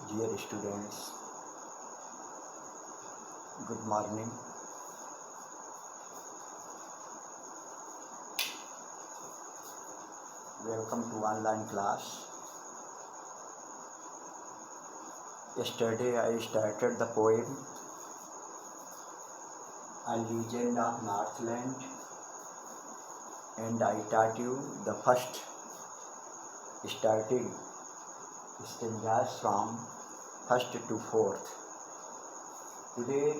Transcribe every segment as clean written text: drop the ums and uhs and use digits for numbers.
Dear students, good morning. Welcome to online class. Yesterday I started the poem A Legend of Northland, and I taught you the first starting stanzas from first to fourth. Today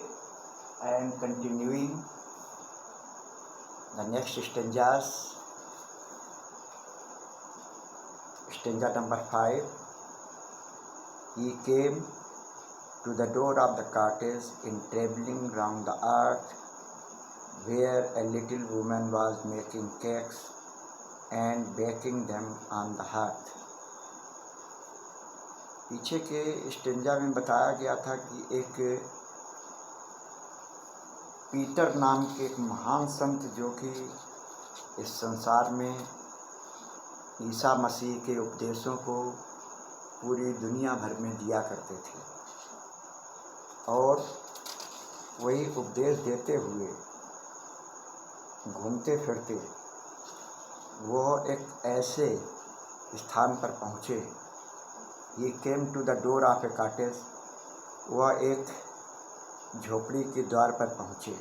I am continuing the next stanzas. Stanza number 5. He came to the door of the cottage in traveling round the earth, where a little woman was making cakes and baking them on the hearth. पीछे के stanza में बताया गया था कि एक Peter नाम के एक महान संत जो कि इस संसार में ईसा मसीह के उपदेशों को पूरी दुनिया भर में दिया करते थे, और वही उपदेश देते हुए घूमते फिरते वह एक ऐसे स्थान पर पहुँचे। He came to the door of a cottage. वह एक झोपड़ी के द्वार पर पहुँचे।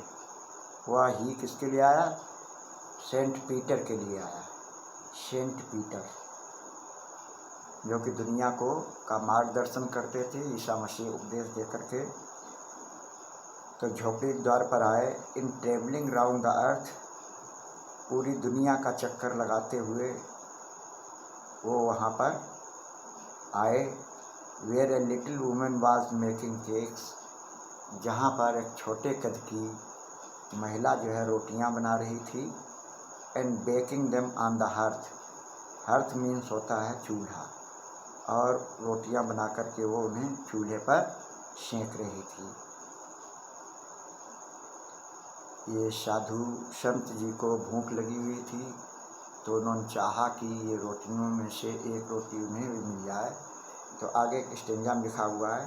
वह ही किसके लिए आया? सेंट पीटर के लिए आया। सेंट पीटर जो कि दुनिया को का मार्गदर्शन करते थे, ईसा मसीह उपदेश दे करके। तो झोपड़ी के द्वार पर आए। इन ट्रेवलिंग राउंड द अर्थ, पूरी दुनिया का चक्कर लगाते हुए वो वहाँ पर आए। Where a little women was making cakes, जहाँ पर एक छोटे कद की महिला जो है रोटियाँ बना रही थी। And baking them on the hearth, hearth means होता है चूल्हा, और रोटियाँ बना करके वो उन्हें चूल्हे पर सेंक रही थी। ये साधु संत जी को भूख लगी हुई थी, तो उन्होंने चाहा कि ये रोटियों में से एक रोटी उन्हें भी मिल जाए। तो आगे एक स्टेंजा में लिखा हुआ है,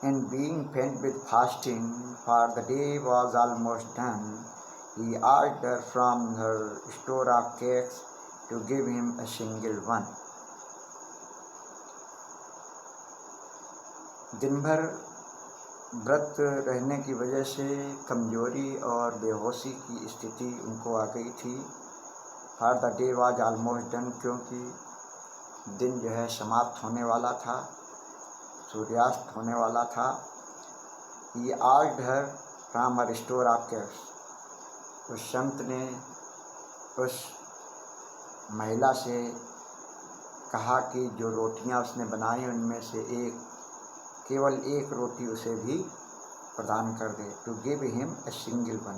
and being faint with fasting for the day was almost done, he asked her from her store of cakes to give him a single one. दिन भर व्रत रहने की वजह से कमजोरी और बेहोशी की स्थिति उनको आ गई थी। For the day was almost done, क्योंकि दिन जो है समाप्त होने वाला था, सूर्यास्त होने वाला था। ये asked her from her store of cakes, उस संत ने उस महिला से कहा कि जो रोटियां उसने बनाई उनमें से केवल एक रोटी उसे भी प्रदान कर दे। To give him a single one,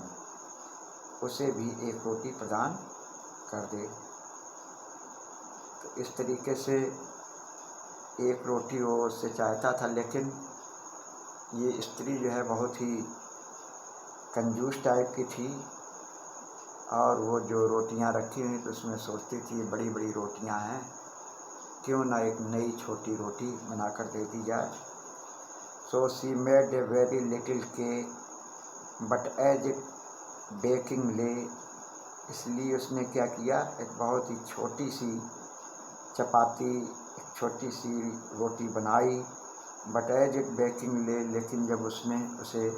उसे भी एक रोटी प्रदान कर दे। तो इस तरीके से एक रोटी वो उससे चाहता था, लेकिन ये स्त्री जो है बहुत ही कंजूस टाइप की थी, और वो जो रोटियां रखी हुई तो उसमें सोचती थी बड़ी बड़ी रोटियां हैं, क्यों ना एक नई छोटी रोटी बनाकर दे दी जाए। So she made a very little cake but as it baking ले, इसलिए उसने क्या किया, एक बहुत ही छोटी सी चपाती, एक छोटी सी रोटी बनाई। बट एज इट बेकिंग ले, लेकिन जब उसने उसे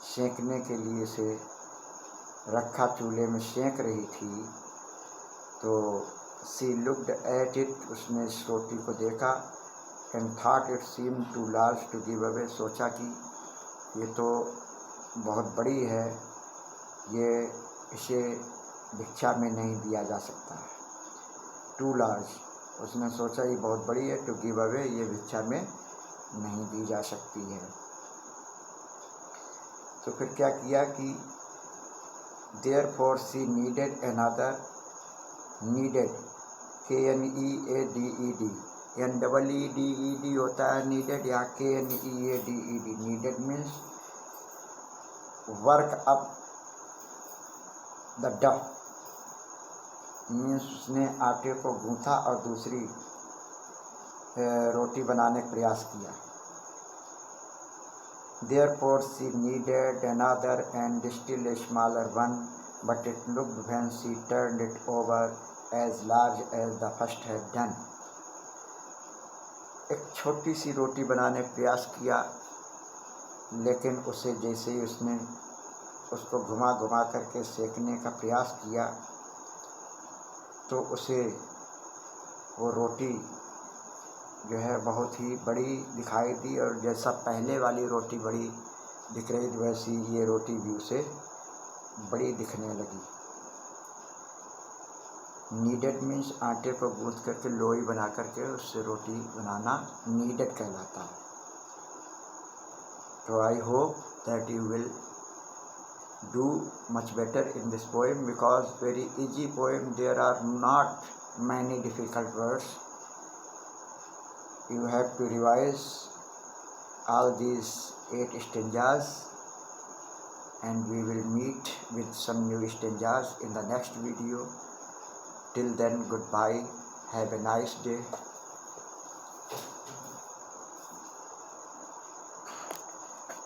सेंकने के लिए से रखा, चूल्हे में सेंक रही थी, तो सी लुक्ड एट इट, उसने इस रोटी को देखा। And thought it seem too large to give away, सोचा कि ये तो बहुत बड़ी है, ये इसे भिक्षा में नहीं दिया जा सकता है। टू लार्ज, उसने सोचा ये बहुत बड़ी है, टू गिव अवे, ये भिक्षा में नहीं दी जा सकती है। तो फिर क्या किया कि therefore she needed another, needed KNEADED, NEEDED होता है नीडेड, या KNEADED। Needed means work up the डफ, मीन्स उसने आटे को गूंथा और दूसरी रोटी बनाने का प्रयास किया। Therefore she needed another and still a smaller one, but it looked when she turned it over as large as the first had done. एक छोटी सी रोटी बनाने का प्रयास किया, लेकिन उसे जैसे ही उसने उसको घुमा घुमा करके सेकने का प्रयास किया तो उसे वो रोटी जो है बहुत ही बड़ी दिखाई दी, और जैसा पहले वाली रोटी बड़ी दिख रही थी वैसी ये रोटी भी उसे बड़ी दिखने लगी। नीडेड मीन्स आटे को गूंथ करके लोई बना करके उससे रोटी बनाना नीडेड कहलाता है। तो I hope that you will do much better in this poem, because very easy poem, there are not many difficult words. You have to revise all these 8 stanzas, and we will meet with some new stanzas in the next video. Till then, goodbye, have a nice day.